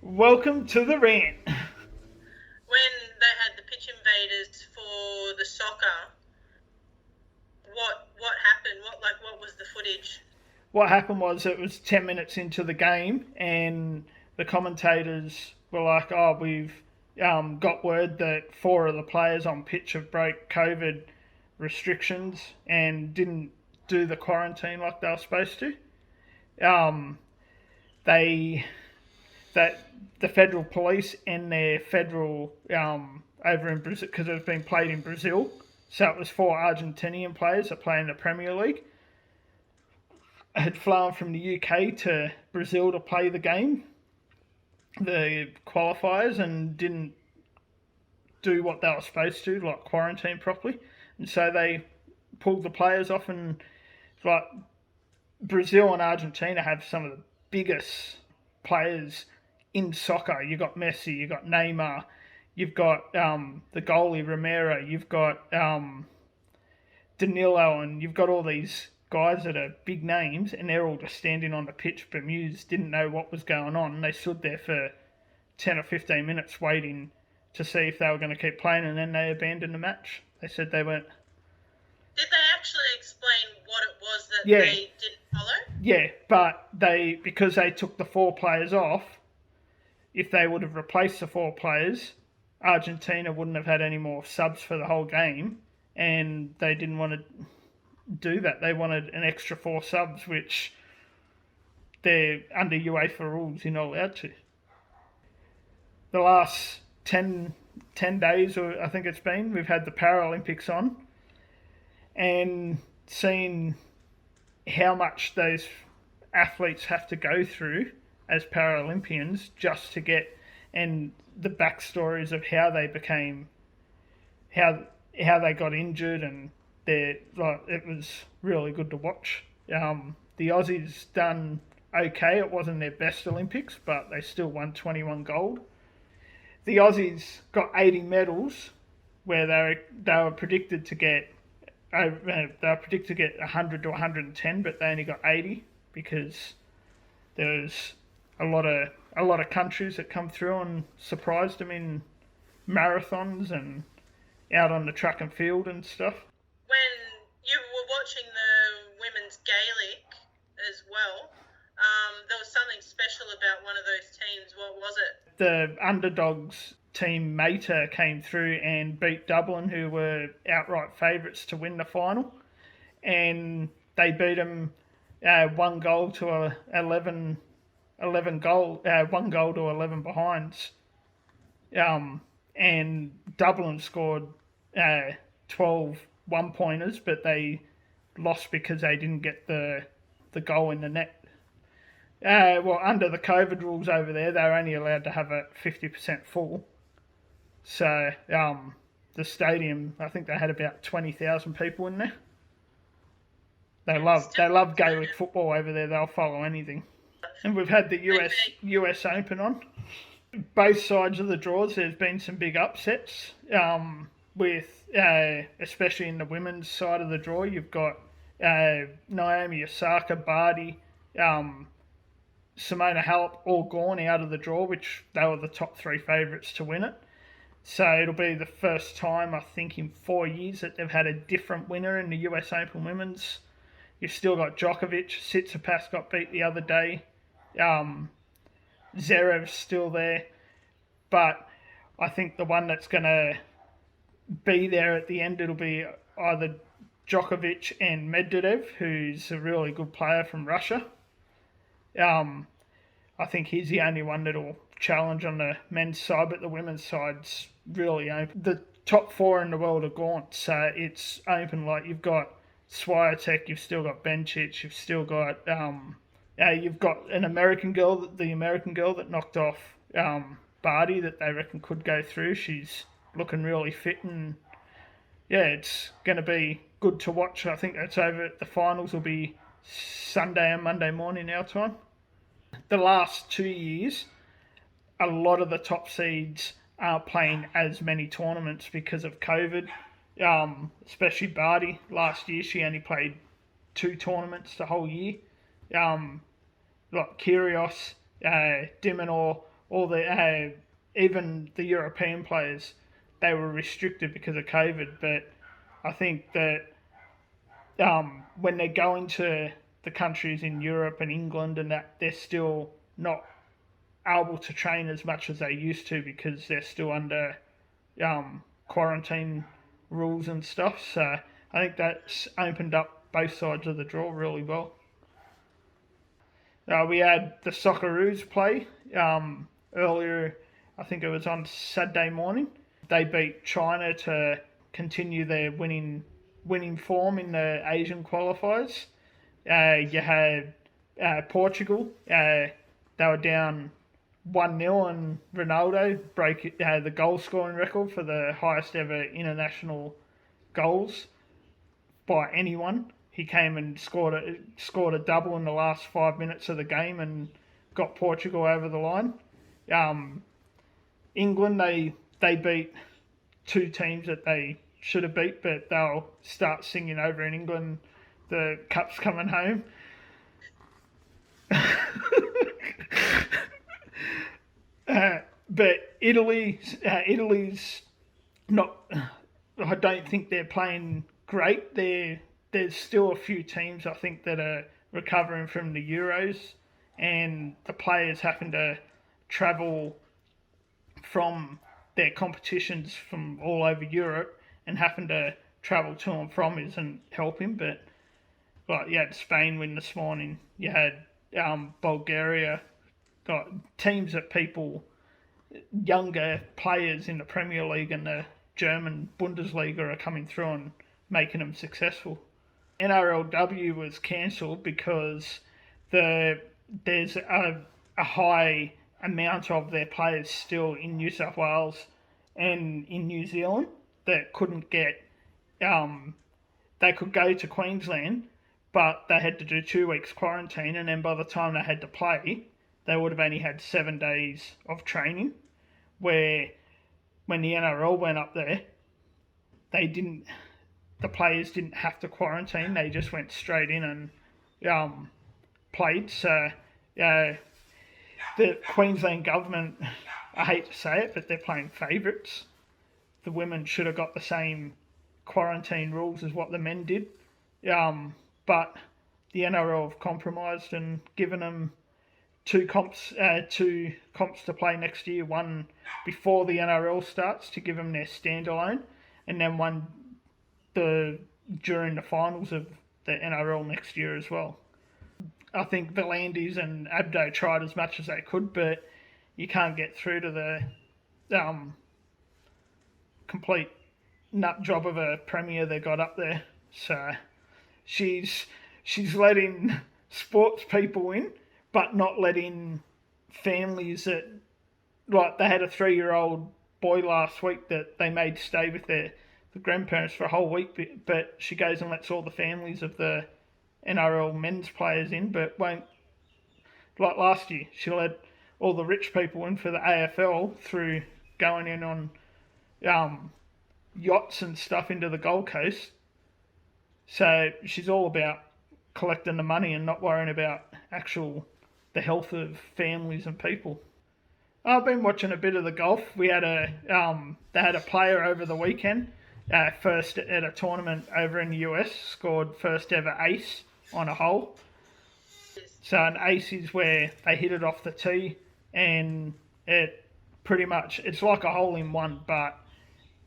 Welcome to the rant. When they had the pitch invaders for the soccer, what happened? What was the footage? What happened was it was 10 minutes into the game, and the commentators were like, "Oh, we've got word that four of the players on pitch have broke COVID restrictions and didn't do the quarantine like they were supposed to." Um, they that the federal police and their federal over in Brazil, because it was being played in Brazil, so it was four Argentinian players that play in the Premier League, had flown from the UK to Brazil to play the game, the qualifiers, and didn't do what they were supposed to, like quarantine properly. And so they pulled the players off, and like Brazil and Argentina have some of the biggest players in soccer. You've got Messi, you've got Neymar, you've got the goalie Romero, you've got Danilo, and you've got all these guys that are big names, and they're all just standing on the pitch bemused, didn't know what was going on, and they stood there for 10 or 15 minutes waiting to see if they were going to keep playing, and then they abandoned the match. They said they weren't. Did they actually explain what it was that Yeah, they didn't follow? yeah, but because they took the four players off, if they would have replaced the four players, Argentina wouldn't have had any more subs for the whole game, and they didn't want to do that. They wanted an extra four subs, which they're under UEFA rules, you're not allowed to. The last 10 days, or I think it's been, we've had the Paralympics on, and seeing how much those athletes have to go through as Paralympians just to get, and the backstories of how they became, how how they got injured, and it was really good to watch. The Aussies done okay. It wasn't their best Olympics, but they still won 21 gold. The Aussies got 80 medals, where they were predicted to get they were predicted to get 100 to 110, but they only got 80 because there's a lot of countries that come through and surprised them in marathons and out on the track and field and stuff. When you were watching the women's Gaelic as well, there was something special about one of those teams. What was it? The underdogs team Mater came through and beat Dublin, who were outright favourites to win the final, and they beat them 1 goal to 11 goal, 1 goal to 11 behinds. And Dublin scored 12 1 pointers, but they lost because they didn't get the goal in the net. Well, under the COVID rules over there, they're only allowed to have it 50% full. So the stadium, I think they had about 20,000 people in there. They love Gaelic football over there. They'll follow anything. And we've had the US Open on. Both sides of the draws, there's been some big upsets. With especially in the women's side of the draw, you've got Naomi Osaka, Barty, Simona Halep all gone out of the draw, which they were the top three favourites to win it. So it'll be the first time, I think, in 4 years that they've had a different winner in the US Open Women's. You've still got Djokovic. Tsitsipas got beat the other day. Zverev's still there. But I think the one that's going to be there at the end, it'll be either Djokovic and Medvedev, who's a really good player from Russia. I think he's the only one that'll challenge on the men's side, but the women's side's really open. The top four in the world are gone, so it's open. Like you've got Swiatek, you've still got Bencic, you've got an American girl, the American girl that knocked off Barty, that they reckon could go through. She's looking really fit, and yeah, it's going to be good to watch. I think that's over. The finals will be Sunday and Monday morning our time. The last 2 years, a lot of the top seeds aren't playing as many tournaments because of COVID. Especially Barty. Last year, she only played 2 tournaments the whole year. Like Kyrgios, Dimonor, all the even the European players, they were restricted because of COVID. But I think that when they're going to the countries in Europe and England and that, they're still not able to train as much as they used to because they're still under quarantine rules and stuff. So I think that's opened up both sides of the draw really well. We had the Socceroos play earlier. I think it was on Saturday morning. They beat China to continue their winning form in the Asian qualifiers. You had Portugal. They were down 1-0 and Ronaldo broke the goal scoring record for the highest ever international goals by anyone. He came and scored a double in the last 5 minutes of the game and got Portugal over the line. England, they beat two teams that they should have beat, but they'll start singing over in England, the cup's coming home. But Italy's not. I don't think they're playing great. There's still a few teams I think that are recovering from the Euros, and the players having to travel from their competitions from all over Europe and having to travel to and from isn't helping. But you had Spain win this morning. You had Bulgaria. Got teams that younger players in the Premier League and the German Bundesliga are coming through and making them successful. NRLW was cancelled because there's a high amount of their players still in New South Wales and in New Zealand that couldn't get. They could go to Queensland, but they had to do 2 weeks quarantine, and then by the time they had to play, they would have only had 7 days of training. Where when the NRL went up there, the players didn't have to quarantine. They just went straight in and played. So the Queensland government, I hate to say it, but they're playing favourites. The women should have got the same quarantine rules as what the men did. But the NRL have compromised and given them two comps to play next year. One before the NRL starts to give them their standalone, and then one during the finals of the NRL next year as well. I think V'landys and Abdo tried as much as they could, but you can't get through to the complete nut job of a premier they got up there. So she's letting sports people in, but not letting families that, like, they had a 3-year-old boy last week that they made stay with the grandparents for a whole week, but she goes and lets all the families of the NRL men's players in, but won't, like last year, she let all the rich people in for the AFL through going in on yachts and stuff into the Gold Coast. So she's all about collecting the money and not worrying about the health of families and people. I've been watching a bit of the golf. We had they had a player over the weekend, first at a tournament over in the US, scored first ever ace on a hole. So an ace is where they hit it off the tee, and it's like a hole in one, but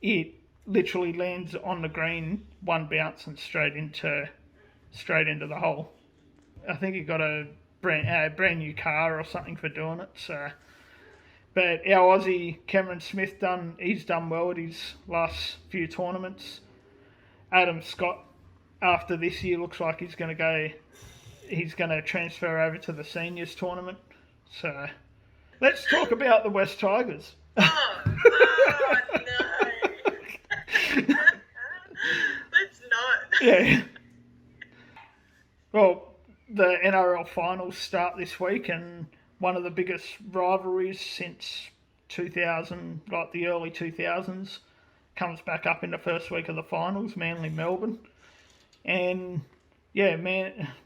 it literally lands on the green, one bounce and straight into the hole. I think he got a brand new car or something for doing it. So, but our Aussie Cameron Smith he's done well at his last few tournaments. Adam Scott, after this year, looks like he's going to transfer over to the seniors tournament. So, let's talk about the West Tigers. Oh no! Let's not. Yeah. Well, the NRL finals start this week, and one of the biggest rivalries since 2000, like the early 2000s, comes back up in the first week of the finals, Manly-Melbourne. And yeah,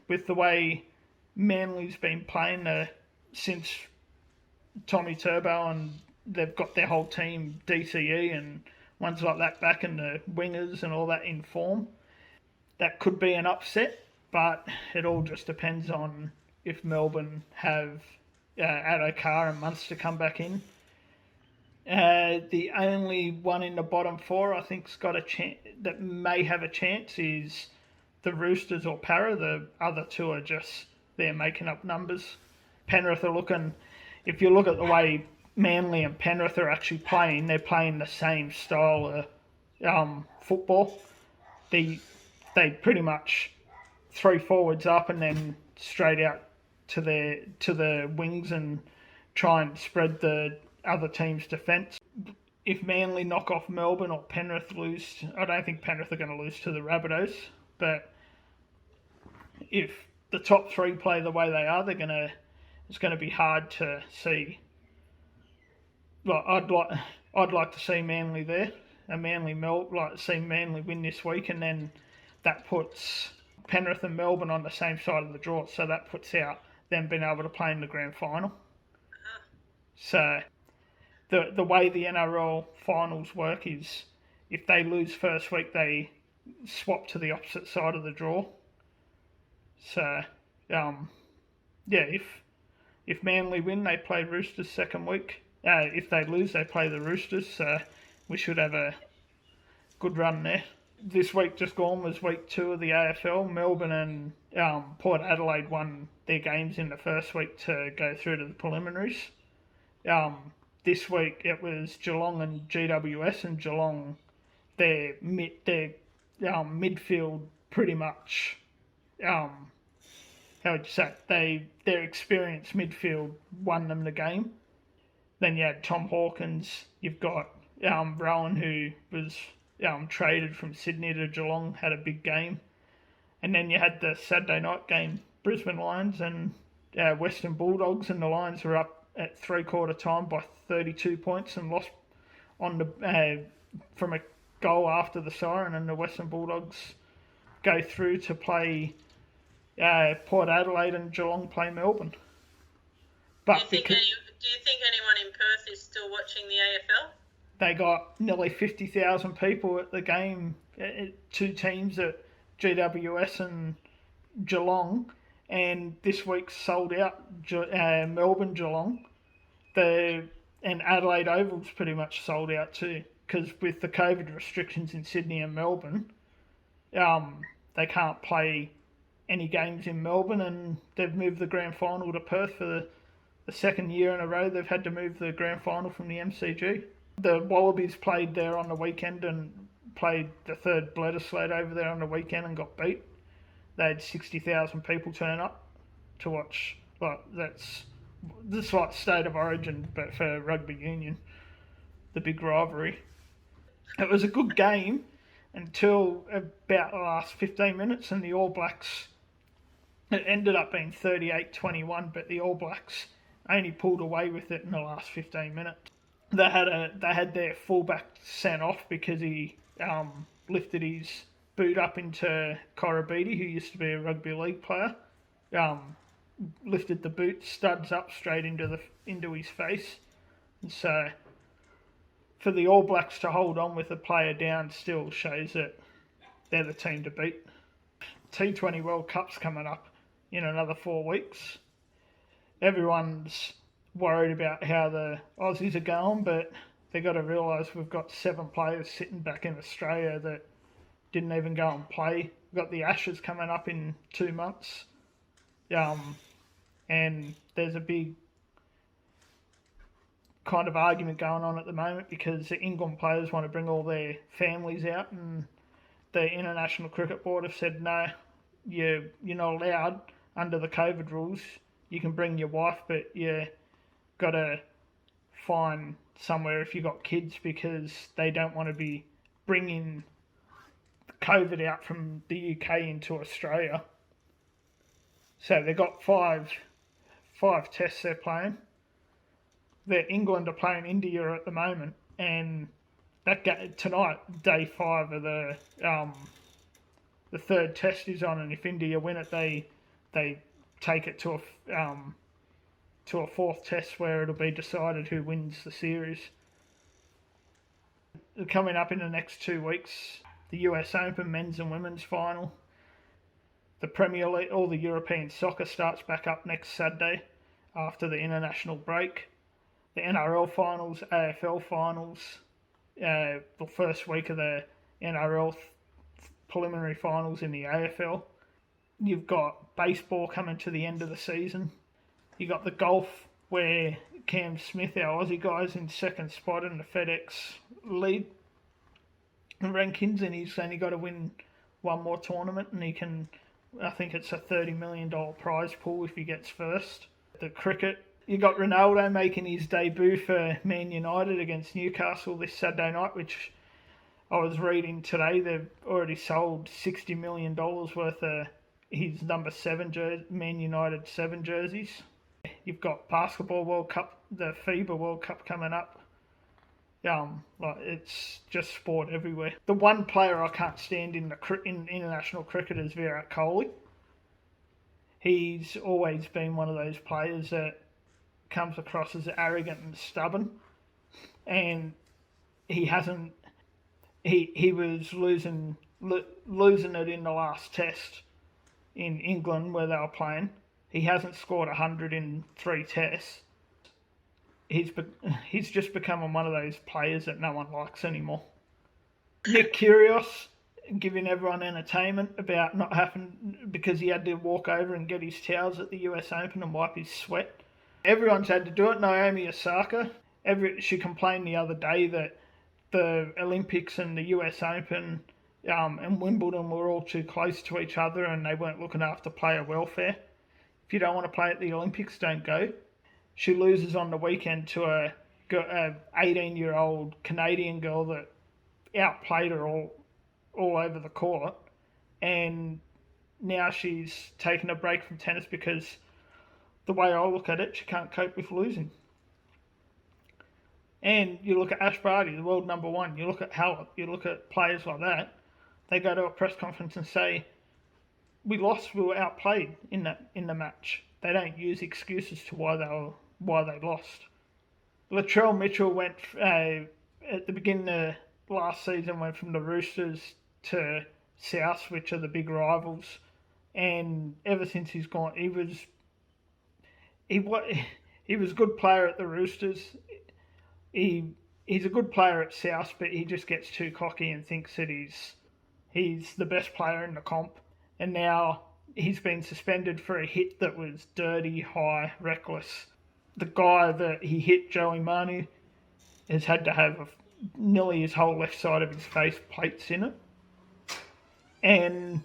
with the way Manly's been playing since Tommy Turbo and they've got their whole team DCE and ones like that back and the wingers and all that in form. That could be an upset, but it all just depends on if Melbourne have Addo and Munster come back in. The only one in the bottom four I think's got a chance that may have a chance is the Roosters or Para. The other two are just they're making up numbers. Penrith are looking. If you look at the way Manly and Penrith are actually playing, they're playing the same style of football. They pretty much three forwards up and then straight out to the wings and try and spread the other team's defence. If Manly knock off Melbourne or Penrith lose, I don't think Penrith are going to lose to the Rabbitohs, but if the top three play the way they are, it's going to be hard to see. Well, I'd like to see Manly there, like to see Manly win this week, and then that puts Penrith and Melbourne on the same side of the draw, so that puts out them being able to play in the grand final. So the way the NRL finals work is if they lose first week, they swap to the opposite side of the draw. So, if Manly win, they play Roosters second week. If they lose, they play the Roosters. So we should have a good run there. This week just gone was week 2 of the AFL. Melbourne and Port Adelaide won their games in the first week to go through to the preliminaries. This week it was Geelong and GWS, and Geelong, their midfield pretty much, how would you say, their experienced midfield won them the game. Then you had Tom Hawkins, you've got Rowan, who was traded from Sydney to Geelong, had a big game. And then you had the Saturday night game, Brisbane Lions and Western Bulldogs, and the Lions were up at three-quarter time by 32 points and lost on the from a goal after the siren, and the Western Bulldogs go through to play Port Adelaide, and Geelong play Melbourne. But do you think anyone in Perth is still watching the AFL? They got nearly 50,000 people at the game, two teams at GWS and Geelong, and this week's sold out Melbourne Geelong. And Adelaide Oval's pretty much sold out too, because with the COVID restrictions in Sydney and Melbourne, they can't play any games in Melbourne, and they've moved the grand final to Perth for the second year in a row. They've had to move the grand final from the MCG. The Wallabies played there on the weekend and played the third Bledisloe over there on the weekend and got beat. They had 60,000 people turn up to watch. Well, that's like State of Origin, but for rugby union, the big rivalry. It was a good game until about the last 15 minutes, and the All Blacks, it ended up being 38-21, but the All Blacks only pulled away with it in the last 15 minutes. They had their fullback sent off because he lifted his boot up into Korobidi, who used to be a rugby league player. Lifted the boot studs up straight into his face, and so for the All Blacks to hold on with a player down still shows that they're the team to beat. T20 World Cup's coming up in another 4 weeks. Everyone's worried about how the Aussies are going, but they got to realise we've got 7 players sitting back in Australia that didn't even go and play. We've got the Ashes coming up in 2 months. And there's a big kind of argument going on at the moment because the England players want to bring all their families out, and the International Cricket Board have said no, you're not allowed under the COVID rules. You can bring your wife, but you got to find somewhere if you got kids, because they don't want to be bringing COVID out from the UK into Australia. So they've got five tests they're playing. England are playing India at the moment, and tonight, day 5 of the third test is on, and if India win it, they take it to to a fourth test where it'll be decided who wins the series. Coming up in the next 2 weeks, the US Open men's and women's final. The Premier League, all the European soccer starts back up next Saturday after the international break. The NRL finals, AFL finals, the first week of the NRL preliminary finals in the AFL. You've got baseball coming to the end of the season. You've got the golf where Cam Smith, our Aussie guy, is in second spot in the FedEx lead rankings, and he's only got to win one more tournament and he can, I think it's a $30 million prize pool if he gets first. The cricket, you got Ronaldo making his debut for Man United against Newcastle this Saturday night, which I was reading today. They've already sold $60 million worth of his number 7 Man United 7 jerseys. You've got Basketball World Cup, the FIBA World Cup coming up. It's just sport everywhere. The one player I can't stand in international cricket is Virat Kohli. He's always been one of those players that comes across as arrogant and stubborn, and he hasn't. He was losing it in the last test in England where they were playing. He hasn't scored 100 in 3 tests. He's just become one of those players that no one likes anymore. Nick Kyrgios giving everyone entertainment about not having, because he had to walk over and get his towels at the US Open and wipe his sweat. Everyone's had to do it. Naomi Osaka, she complained the other day that the Olympics and the US Open and Wimbledon were all too close to each other and they weren't looking after player welfare. If you don't want to play at the Olympics, don't go. She loses on the weekend to a 18-year-old Canadian girl that outplayed her all over the court, and now she's taken a break from tennis because the way I look at it, she can't cope with losing. And you look at Ash Barty, the world number 1, you look at Hallett, you look at players like that, they go to a press conference and say, we lost, we were outplayed in the match. They don't use excuses to why they lost. Latrell Mitchell went at the beginning of last season, went from the Roosters to South, which are the big rivals, and ever since he's gone, he was a good player at the Roosters. He's a good player at South, but he just gets too cocky and thinks that he's the best player in the comp. And now he's been suspended for a hit that was dirty, high, reckless. The guy that he hit, Joey Manu, has had to have nearly his whole left side of his face plates in it. And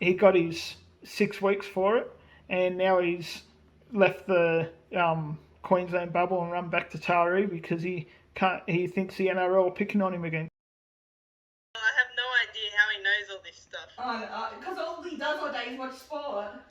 he got his 6 weeks for it. And now he's left the Queensland bubble and run back to Taree because he thinks the NRL are picking on him again. I have no idea how he knows all this stuff. Because all he does all day is watch sport.